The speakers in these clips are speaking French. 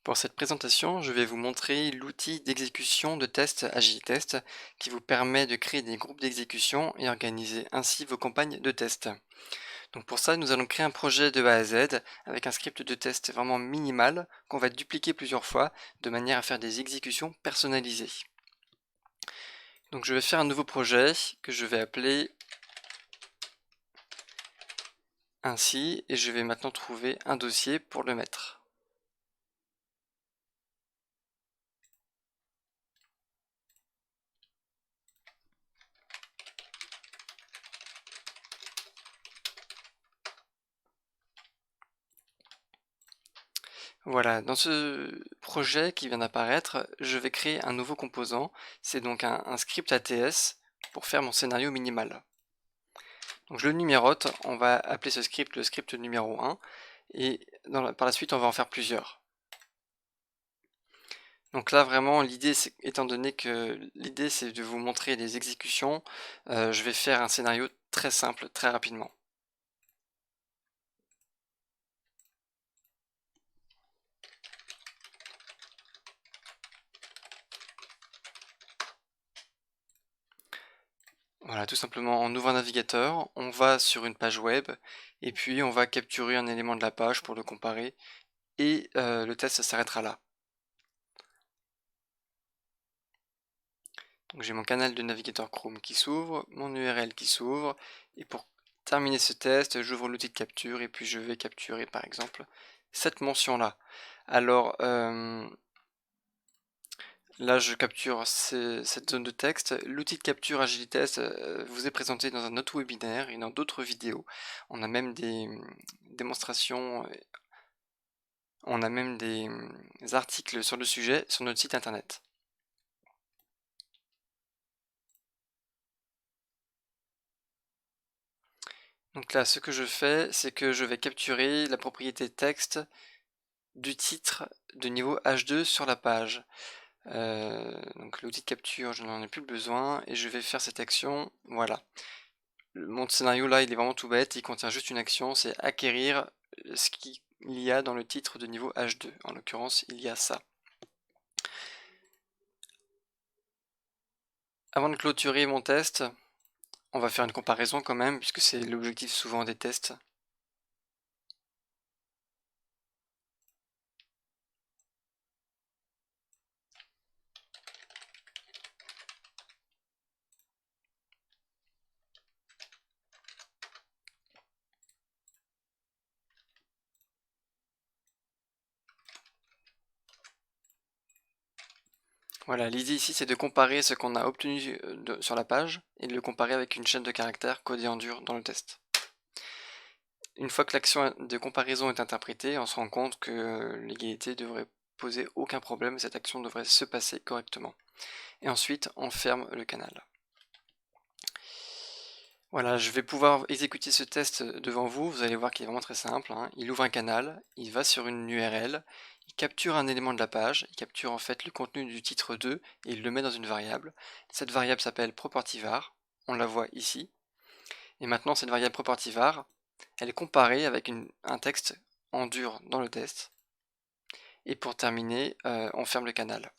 Pour cette présentation, je vais vous montrer l'outil d'exécution de test AgileTest qui vous permet de créer des groupes d'exécution et organiser ainsi vos campagnes de test. Donc pour ça, nous allons créer un projet de A à Z avec un script de test vraiment minimal qu'on va dupliquer plusieurs fois de manière à faire des exécutions personnalisées. Donc je vais faire un nouveau projet que je vais appeler ainsi et je vais maintenant trouver un dossier pour le mettre. Voilà, dans ce projet qui vient d'apparaître, je vais créer un nouveau composant. C'est donc un script ATS pour faire mon scénario minimal. Donc je le numérote, on va appeler ce script le script numéro 1 et par la suite on va en faire plusieurs. Donc là vraiment l'idée, étant donné que l'idée c'est de vous montrer les exécutions, je vais faire un scénario très simple, très rapidement. Voilà, tout simplement, on ouvre un navigateur, on va sur une page web, et puis on va capturer un élément de la page pour le comparer, et le test s'arrêtera là. Donc j'ai mon canal de navigateur Chrome qui s'ouvre, mon URL qui s'ouvre, et pour terminer ce test, j'ouvre l'outil de capture, et puis je vais capturer par exemple cette mention-là. Alors, là, je capture cette zone de texte. L'outil de capture AgileTest vous est présenté dans un autre webinaire et dans d'autres vidéos. On a même des démonstrations, on a même des articles sur le sujet sur notre site internet. Donc là, ce que je fais, c'est que je vais capturer la propriété texte du titre de niveau H2 sur la page. Donc l'outil de capture, je n'en ai plus besoin et je vais faire cette action. Voilà. Mon scénario là, il est vraiment tout bête, il contient juste une action, c'est acquérir ce qu'il y a dans le titre de niveau H2. En l'occurrence, il y a ça. Avant de clôturer mon test, on va faire une comparaison quand même, puisque c'est l'objectif souvent des tests. Voilà, l'idée ici c'est de comparer ce qu'on a obtenu sur la page et de le comparer avec une chaîne de caractères codée en dur dans le test. Une fois que l'action de comparaison est interprétée, on se rend compte que l'égalité devrait poser aucun problème et cette action devrait se passer correctement. Et ensuite, on ferme le canal. Voilà, je vais pouvoir exécuter ce test devant vous. Vous allez voir qu'il est vraiment très simple, hein. Il ouvre un canal, il va sur une URL, il capture un élément de la page, il capture en fait le contenu du titre 2 et il le met dans une variable. Cette variable s'appelle propertyVar, on la voit ici. Et maintenant cette variable propertyVar, elle est comparée avec un texte en dur dans le test. Et pour terminer, on ferme le canal.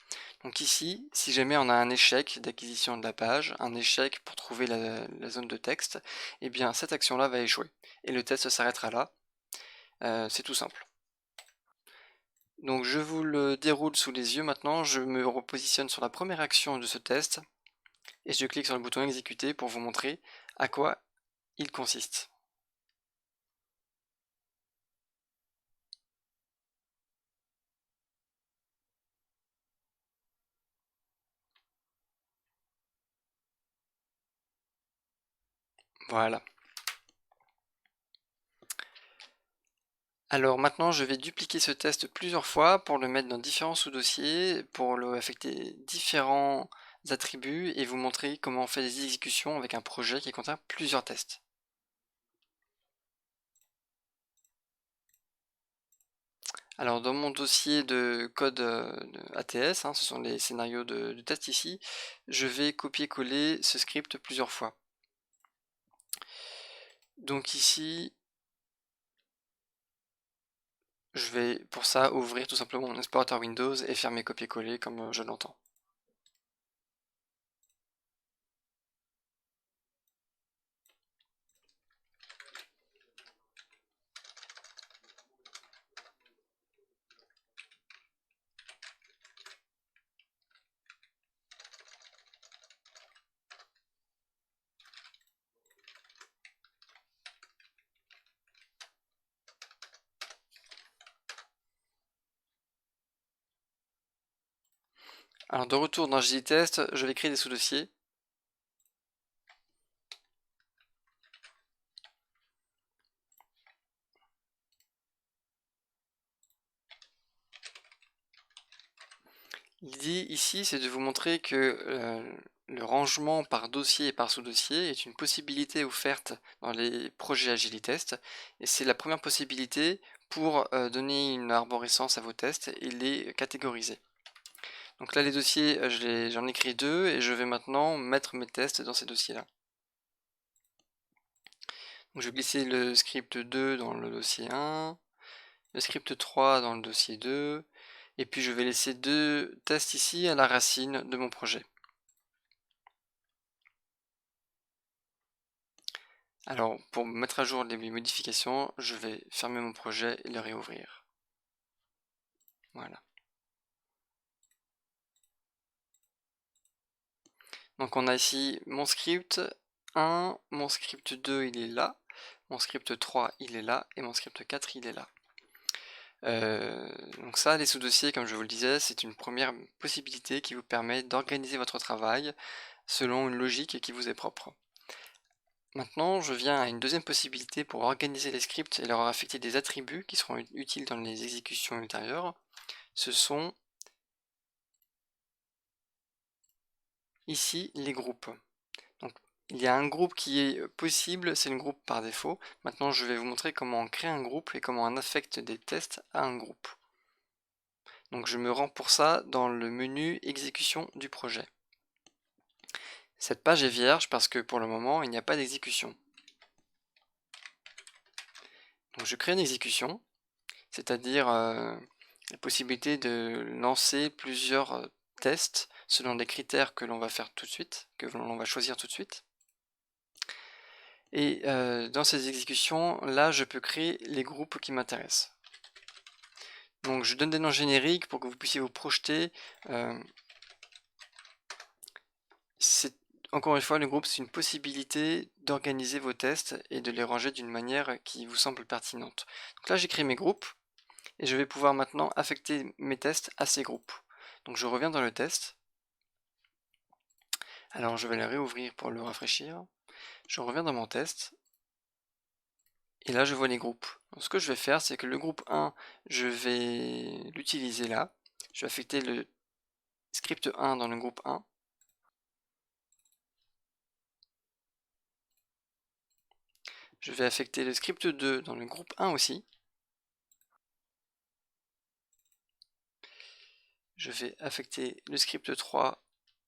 Donc ici, si jamais on a un échec d'acquisition de la page, un échec pour trouver la zone de texte, eh bien cette action-là va échouer. Et le test s'arrêtera là. C'est tout simple. Donc je vous le déroule sous les yeux maintenant, je me repositionne sur la première action de ce test, et je clique sur le bouton exécuter pour vous montrer à quoi il consiste. Voilà. Alors maintenant, je vais dupliquer ce test plusieurs fois pour le mettre dans différents sous-dossiers, pour le affecter différents attributs et vous montrer comment on fait des exécutions avec un projet qui contient plusieurs tests. Alors dans mon dossier de code de ATS, ce sont les scénarios de test ici, je vais copier-coller ce script plusieurs fois. Donc ici, je vais pour ça ouvrir tout simplement mon explorateur Windows et faire mes copier-coller comme je l'entends. Alors de retour dans JTest, je vais créer des sous-dossiers. L'idée ici, c'est de vous montrer que le rangement par dossier et par sous-dossier est une possibilité offerte dans les projets Agilitest, et c'est la première possibilité pour donner une arborescence à vos tests et les catégoriser. Donc là, les dossiers, j'en ai créé deux, et je vais maintenant mettre mes tests dans ces dossiers-là. Donc je vais glisser le script 2 dans le dossier 1, le script 3 dans le dossier 2, et puis je vais laisser deux tests ici à la racine de mon projet. Alors pour mettre à jour les modifications, je vais fermer mon projet et le réouvrir. Voilà. Donc on a ici mon script 1, mon script 2 il est là, mon script 3 il est là, et mon script 4 il est là. Donc ça, les sous-dossiers, comme je vous le disais, c'est une première possibilité qui vous permet d'organiser votre travail selon une logique qui vous est propre. Maintenant, je viens à une deuxième possibilité pour organiser les scripts et leur affecter des attributs qui seront utiles dans les exécutions ultérieures. Ce sont ici les groupes. Donc, il y a un groupe qui est possible, c'est le groupe par défaut. Maintenant, je vais vous montrer comment on crée un groupe et comment on affecte des tests à un groupe. Donc je me rends pour ça dans le menu exécution du projet. Cette page est vierge parce que pour le moment il n'y a pas d'exécution. Donc je crée une exécution, c'est-à-dire la possibilité de lancer plusieurs tests selon des critères que l'on va faire tout de suite, que l'on va choisir tout de suite. Et dans ces exécutions, là je peux créer les groupes qui m'intéressent. Donc je donne des noms génériques pour que vous puissiez vous projeter. Encore une fois, le groupe, c'est une possibilité d'organiser vos tests et de les ranger d'une manière qui vous semble pertinente. Donc là, j'ai créé mes groupes et je vais pouvoir maintenant affecter mes tests à ces groupes. Donc je reviens dans le test. Alors je vais le réouvrir pour le rafraîchir. Je reviens dans mon test. Et là, je vois les groupes. Donc, ce que je vais faire, c'est que le groupe 1, je vais l'utiliser là. Je vais affecter le script 1 dans le groupe 1. Je vais affecter le script 2 dans le groupe 1 aussi. Je vais affecter le script 3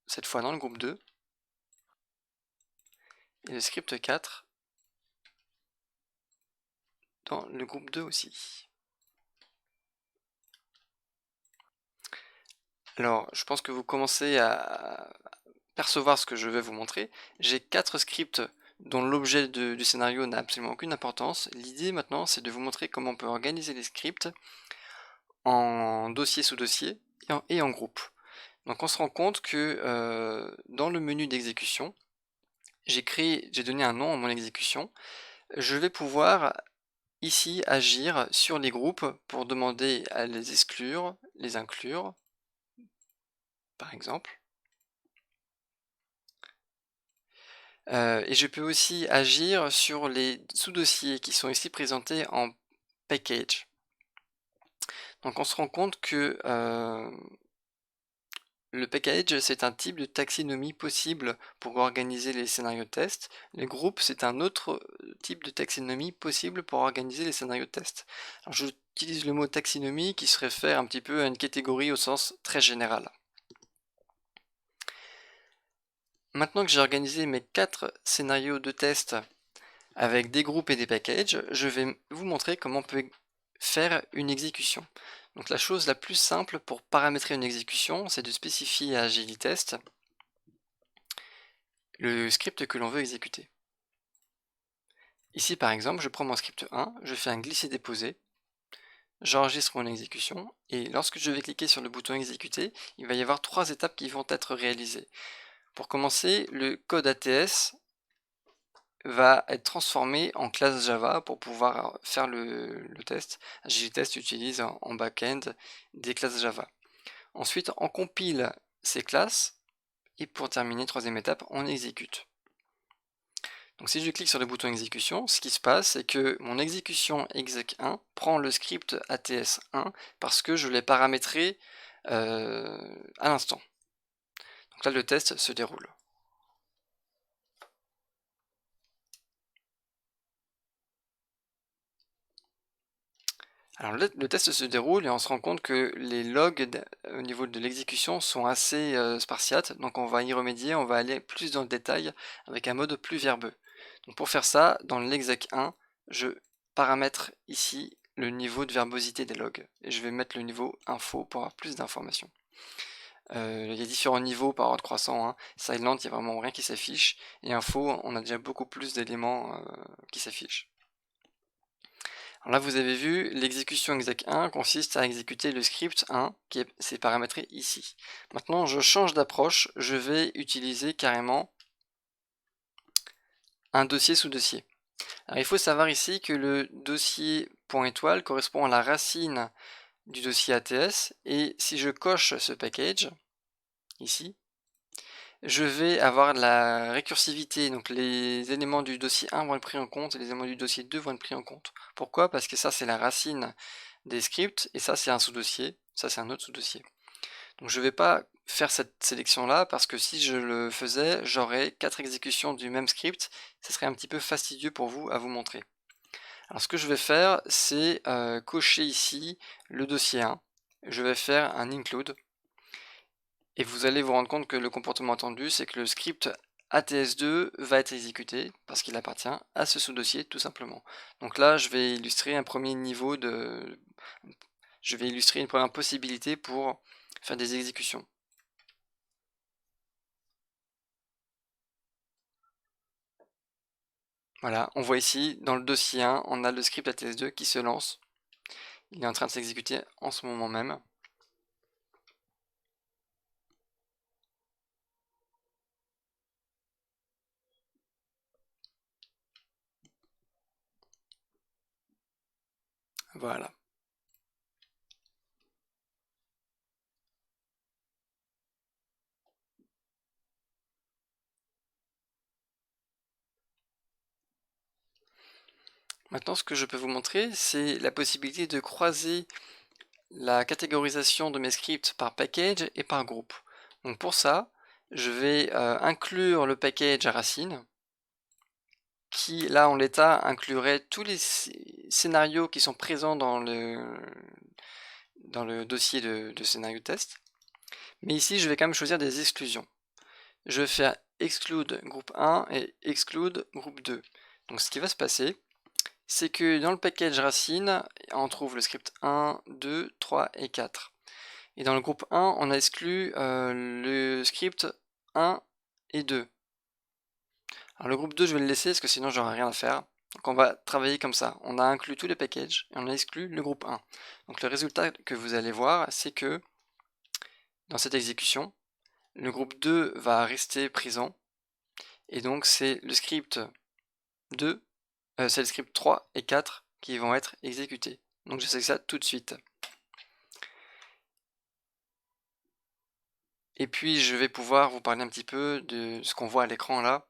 cette fois dans le groupe 2 et le script 4 dans le groupe 2 aussi. Alors, je pense que vous commencez à percevoir ce que je vais vous montrer. J'ai 4 scripts dont l'objet du scénario n'a absolument aucune importance. L'idée maintenant, c'est de vous montrer comment on peut organiser les scripts en dossier sous dossier et en groupe. Donc on se rend compte que dans le menu d'exécution, j'ai donné un nom à mon exécution. Je vais pouvoir ici agir sur les groupes pour demander à les exclure, les inclure, par exemple. Et je peux aussi agir sur les sous-dossiers qui sont ici présentés en package. Donc on se rend compte que le package, c'est un type de taxinomie possible pour organiser les scénarios de test. Les groupes, c'est un autre type de taxinomie possible pour organiser les scénarios de test. Alors, j'utilise le mot taxinomie qui se réfère un petit peu à une catégorie au sens très général. Maintenant que j'ai organisé mes 4 scénarios de test avec des groupes et des packages, je vais vous montrer comment on peut faire une exécution. Donc la chose la plus simple pour paramétrer une exécution, c'est de spécifier à AgiliTest le script que l'on veut exécuter. Ici par exemple, je prends mon script 1, je fais un glisser-déposer, j'enregistre mon exécution, et lorsque je vais cliquer sur le bouton exécuter, il va y avoir 3 étapes qui vont être réalisées. Pour commencer, le code ATS va être transformé en classe Java pour pouvoir faire le test. AgiliTest utilise en back-end des classes Java. Ensuite, on compile ces classes, et pour terminer, troisième étape, on exécute. Donc si je clique sur le bouton exécution, ce qui se passe, c'est que mon exécution exec1 prend le script ATS1 parce que je l'ai paramétré à l'instant. Donc là, le test se déroule. Alors le test se déroule et on se rend compte que les logs au niveau de l'exécution sont assez spartiates, donc on va y remédier, on va aller plus dans le détail avec un mode plus verbeux. Donc pour faire ça, dans l'exec1, je paramètre ici le niveau de verbosité des logs, et je vais mettre le niveau info pour avoir plus d'informations. Il y a différents niveaux par ordre croissant, hein. Silent, il n'y a vraiment rien qui s'affiche, et info, on a déjà beaucoup plus d'éléments qui s'affichent. Alors là, vous avez vu, l'exécution exec1 consiste à exécuter le script 1 qui est paramétré ici. Maintenant, je change d'approche, je vais utiliser carrément un dossier sous dossier. Alors il faut savoir ici que le dossier .étoile correspond à la racine du dossier ATS, et si je coche ce package, ici, je vais avoir de la récursivité, donc les éléments du dossier 1 vont être pris en compte et les éléments du dossier 2 vont être pris en compte. Pourquoi? Parce que ça c'est la racine des scripts et ça c'est un sous-dossier, ça c'est un autre sous-dossier. Donc je ne vais pas faire cette sélection là parce que si je le faisais, j'aurais 4 exécutions du même script, ce serait un petit peu fastidieux pour vous à vous montrer. Alors ce que je vais faire, c'est cocher ici le dossier 1, je vais faire un include. Et vous allez vous rendre compte que le comportement attendu, c'est que le script ATS2 va être exécuté parce qu'il appartient à ce sous-dossier tout simplement. Donc là, je vais illustrer un premier niveau de... Je vais illustrer une première possibilité pour faire des exécutions. Voilà, on voit ici, dans le dossier 1, on a le script ATS2 qui se lance. Il est en train de s'exécuter en ce moment même. Voilà. Maintenant, ce que je peux vous montrer, c'est la possibilité de croiser la catégorisation de mes scripts par package et par groupe. Donc pour ça, je vais inclure le package à racine, qui là en l'état inclurait tous les scénarios qui sont présents dans le dossier de scénario test. Mais ici, je vais quand même choisir des exclusions. Je vais faire exclude groupe 1 et exclude groupe 2. Donc ce qui va se passer, c'est que dans le package racine, on trouve le script 1, 2, 3 et 4. Et dans le groupe 1, on a exclu le script 1 et 2. Alors le groupe 2, je vais le laisser parce que sinon j'aurai rien à faire. Donc on va travailler comme ça. On a inclus tous les packages et on a exclu le groupe 1. Donc le résultat que vous allez voir, c'est que dans cette exécution, le groupe 2 va rester présent. Et donc c'est le script 2, c'est le script 3 et 4 qui vont être exécutés. Donc j'essaie ça tout de suite. Et puis je vais pouvoir vous parler un petit peu de ce qu'on voit à l'écran là.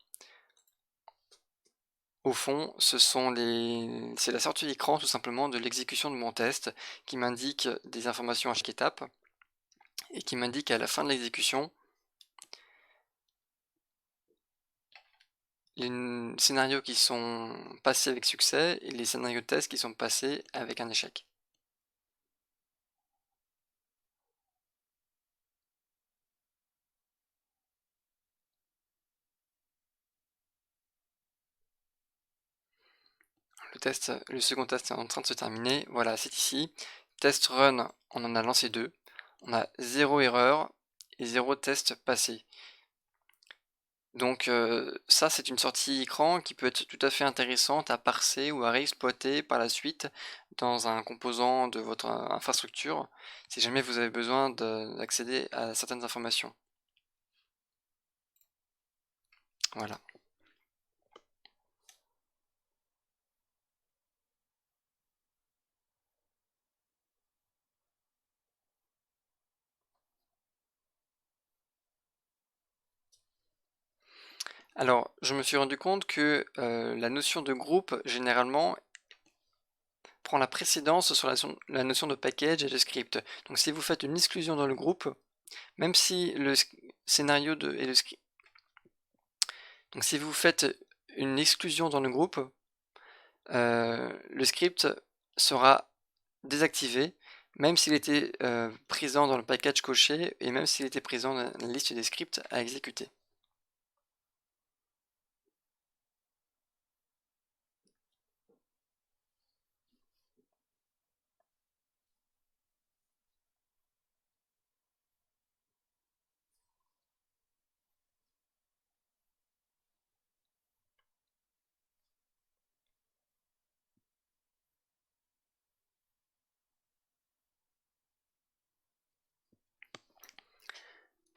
Au fond, c'est la sortie écran tout simplement de l'exécution de mon test qui m'indique des informations HKTAP et qui m'indique à la fin de l'exécution les scénarios qui sont passés avec succès et les scénarios de test qui sont passés avec un échec. le second test est en train de se terminer. Voilà, c'est ici. Test run, on en a lancé 2. On a 0 erreur et 0 test passé. Donc ça, c'est une sortie écran qui peut être tout à fait intéressante à parser ou à réexploiter par la suite dans un composant de votre infrastructure, si jamais vous avez besoin d'accéder à certaines informations. Voilà. Alors, je me suis rendu compte que la notion de groupe, généralement, prend la précédence sur la notion de package et de script. Donc si vous faites une exclusion dans le groupe, même si le scénario et le script... Donc si vous faites une exclusion dans le groupe, le script sera désactivé, même s'il était présent dans le package coché et même s'il était présent dans la liste des scripts à exécuter.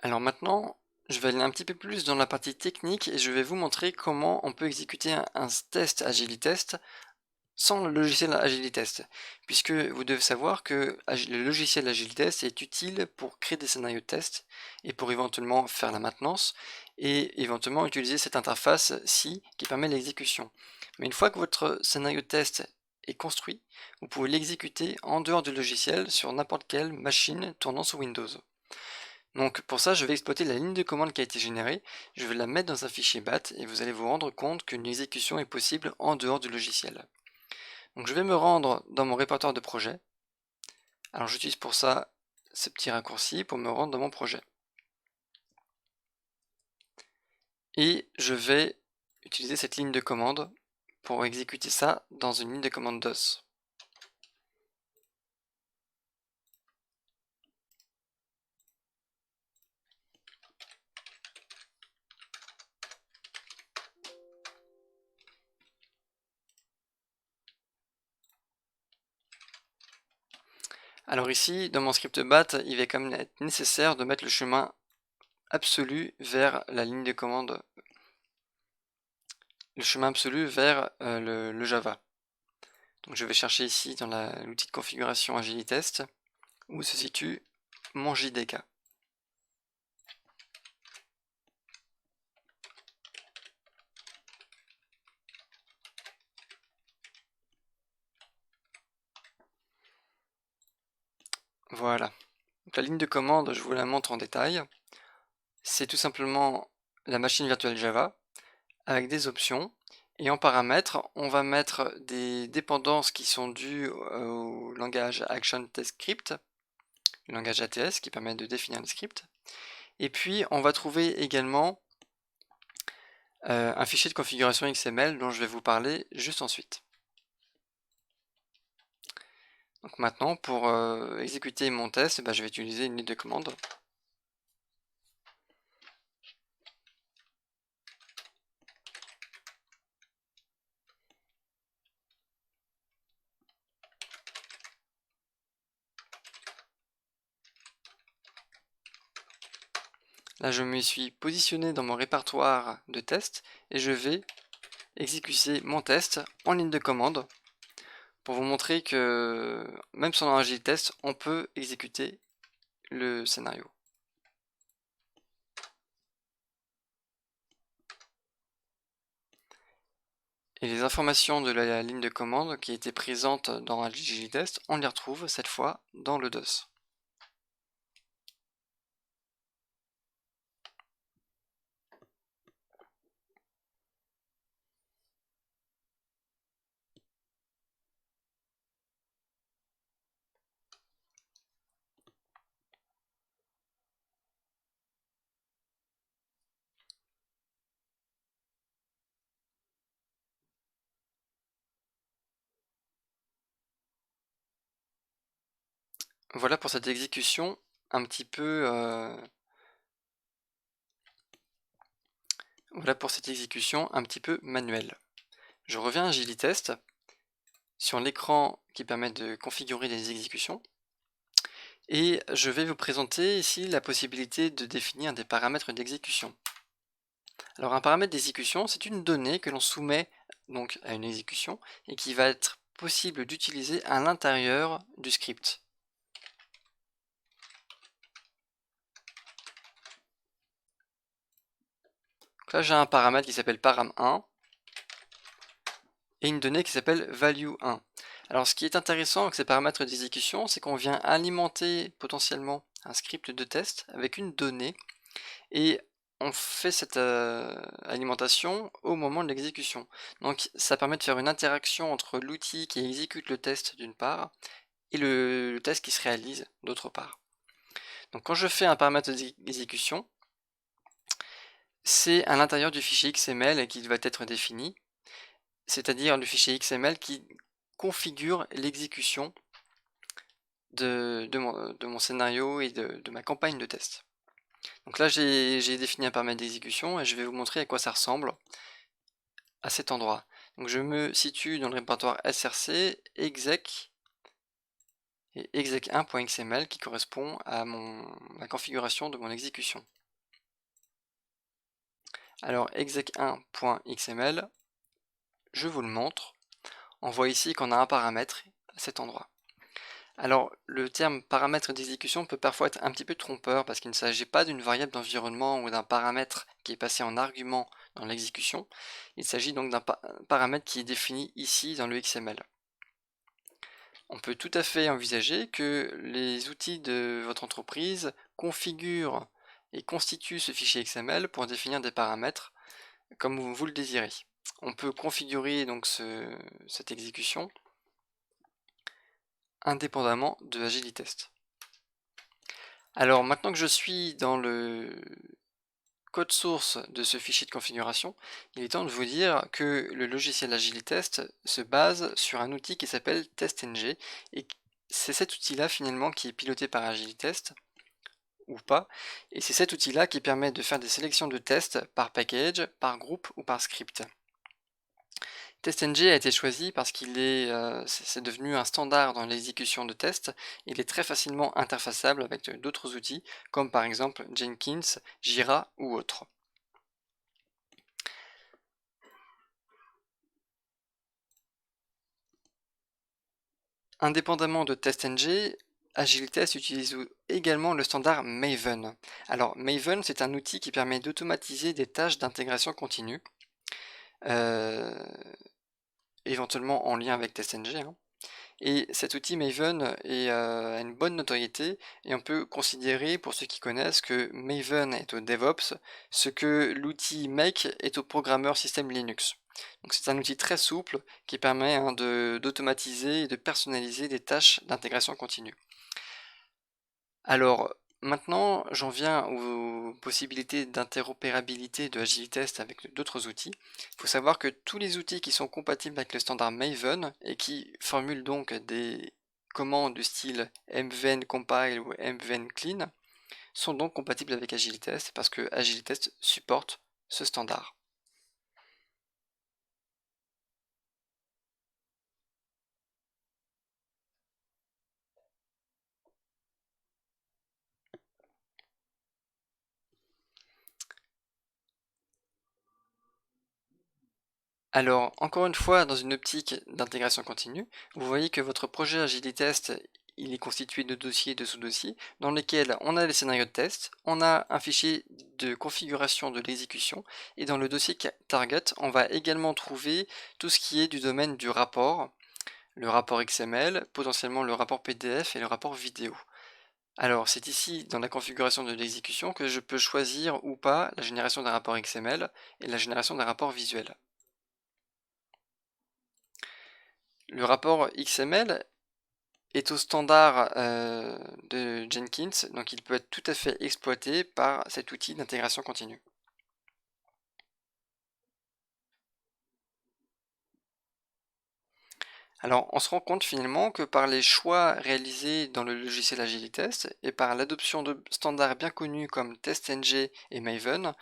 Alors maintenant, je vais aller un petit peu plus dans la partie technique et je vais vous montrer comment on peut exécuter un test AgiliTest sans le logiciel AgiliTest, puisque vous devez savoir que le logiciel AgiliTest est utile pour créer des scénarios de test et pour éventuellement faire la maintenance et éventuellement utiliser cette interface-ci qui permet l'exécution. Mais une fois que votre scénario de test est construit, vous pouvez l'exécuter en dehors du logiciel sur n'importe quelle machine tournant sous Windows. Donc pour ça, je vais exploiter la ligne de commande qui a été générée, je vais la mettre dans un fichier BAT et vous allez vous rendre compte qu'une exécution est possible en dehors du logiciel. Donc je vais me rendre dans mon répertoire de projet. Alors j'utilise pour ça ce petit raccourci pour me rendre dans mon projet. Et je vais utiliser cette ligne de commande pour exécuter ça dans une ligne de commande DOS. Alors ici, dans mon script BAT, il va quand même être nécessaire de mettre le chemin absolu vers la ligne de commande, le chemin absolu vers le Java. Donc je vais chercher ici dans l'outil de configuration AgiliTest où se situe mon JDK. Voilà. Donc la ligne de commande, je vous la montre en détail. C'est tout simplement la machine virtuelle Java avec des options. Et en paramètres, on va mettre des dépendances qui sont dues au langage Action Test Script, le langage ATS qui permet de définir le script. Et puis, on va trouver également un fichier de configuration XML dont je vais vous parler juste ensuite. Donc maintenant, pour exécuter mon test, je vais utiliser une ligne de commande. Là, je me suis positionné dans mon répertoire de tests et je vais exécuter mon test en ligne de commande pour vous montrer que même sans un AgiliTest, on peut exécuter le scénario. Et les informations de la ligne de commande qui étaient présentes dans AgiliTest, on les retrouve cette fois dans le DOS. Voilà pour cette exécution un petit peu manuelle. Je reviens à AgiliTest sur l'écran qui permet de configurer les exécutions et je vais vous présenter ici la possibilité de définir des paramètres d'exécution. Alors un paramètre d'exécution, c'est une donnée que l'on soumet donc à une exécution et qui va être possible d'utiliser à l'intérieur du script. Donc là j'ai un paramètre qui s'appelle param1 et une donnée qui s'appelle value1. Alors ce qui est intéressant avec ces paramètres d'exécution, c'est qu'on vient alimenter potentiellement un script de test avec une donnée et on fait cette alimentation au moment de l'exécution. Donc ça permet de faire une interaction entre l'outil qui exécute le test d'une part et le test qui se réalise d'autre part. Donc quand je fais un paramètre d'exécution, c'est à l'intérieur du fichier XML qu'il va être défini, c'est-à-dire le fichier XML qui configure l'exécution de mon scénario et de ma campagne de test. Donc là j'ai défini un paramètre d'exécution et je vais vous montrer à quoi ça ressemble à cet endroit. Donc je me situe dans le répertoire src exec et exec1.xml qui correspond à ma configuration de mon exécution. Alors exec1.xml, je vous le montre. On voit ici qu'on a un paramètre à cet endroit. Alors le terme paramètre d'exécution peut parfois être un petit peu trompeur parce qu'il ne s'agit pas d'une variable d'environnement ou d'un paramètre qui est passé en argument dans l'exécution. Il s'agit donc d'un paramètre qui est défini ici dans le XML. On peut tout à fait envisager que les outils de votre entreprise configurent et constituent ce fichier XML pour définir des paramètres comme vous le désirez. On peut configurer donc cette exécution indépendamment de AgiliTest. Alors maintenant que je suis dans le code source de ce fichier de configuration, il est temps de vous dire que le logiciel AgiliTest se base sur un outil qui s'appelle TestNG et c'est cet outil-là finalement qui est piloté par AgiliTest ou pas, et c'est cet outil-là qui permet de faire des sélections de tests par package, par groupe ou par script. TestNG a été choisi parce qu'il c'est devenu un standard dans l'exécution de tests. Il est très facilement interfaçable avec d'autres outils, comme par exemple Jenkins, Jira ou autres. Indépendamment de TestNG, AgiliTest utilise également le standard Maven. Alors Maven, c'est un outil qui permet d'automatiser des tâches d'intégration continue, éventuellement en lien avec TestNG, hein. Et cet outil Maven a une bonne notoriété et on peut considérer, pour ceux qui connaissent, que Maven est au DevOps, ce que l'outil Make est au programmeur système Linux. Donc c'est un outil très souple qui permet d'automatiser et de personnaliser des tâches d'intégration continue. Alors maintenant j'en viens aux possibilités d'interopérabilité de AgiliTest avec d'autres outils. Il faut savoir que tous les outils qui sont compatibles avec le standard Maven et qui formulent donc des commandes du style mven compile ou mven clean sont donc compatibles avec AgiliTest parce que AgiliTest supporte ce standard. Alors, encore une fois, dans une optique d'intégration continue, vous voyez que votre projet AgiliTest, il est constitué de dossiers et de sous-dossiers, dans lesquels on a les scénarios de test, on a un fichier de configuration de l'exécution, et dans le dossier target, on va également trouver tout ce qui est du domaine du rapport, le rapport XML, potentiellement le rapport PDF et le rapport vidéo. Alors, c'est ici, dans la configuration de l'exécution, que je peux choisir ou pas la génération d'un rapport XML et la génération d'un rapport visuel. Le rapport XML est au standard de Jenkins, donc il peut être tout à fait exploité par cet outil d'intégration continue. Alors, on se rend compte finalement que par les choix réalisés dans le logiciel Agilitest et par l'adoption de standards bien connus comme TestNG et Maven,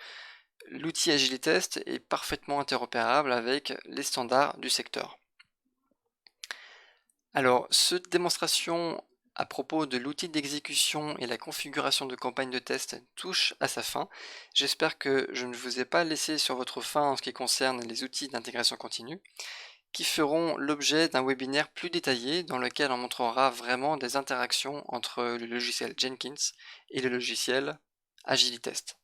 l'outil Agilitest est parfaitement interopérable avec les standards du secteur. Alors, cette démonstration à propos de l'outil d'exécution et la configuration de campagne de test touche à sa fin. J'espère que je ne vous ai pas laissé sur votre faim en ce qui concerne les outils d'intégration continue, qui feront l'objet d'un webinaire plus détaillé dans lequel on montrera vraiment des interactions entre le logiciel Jenkins et le logiciel Agilitest.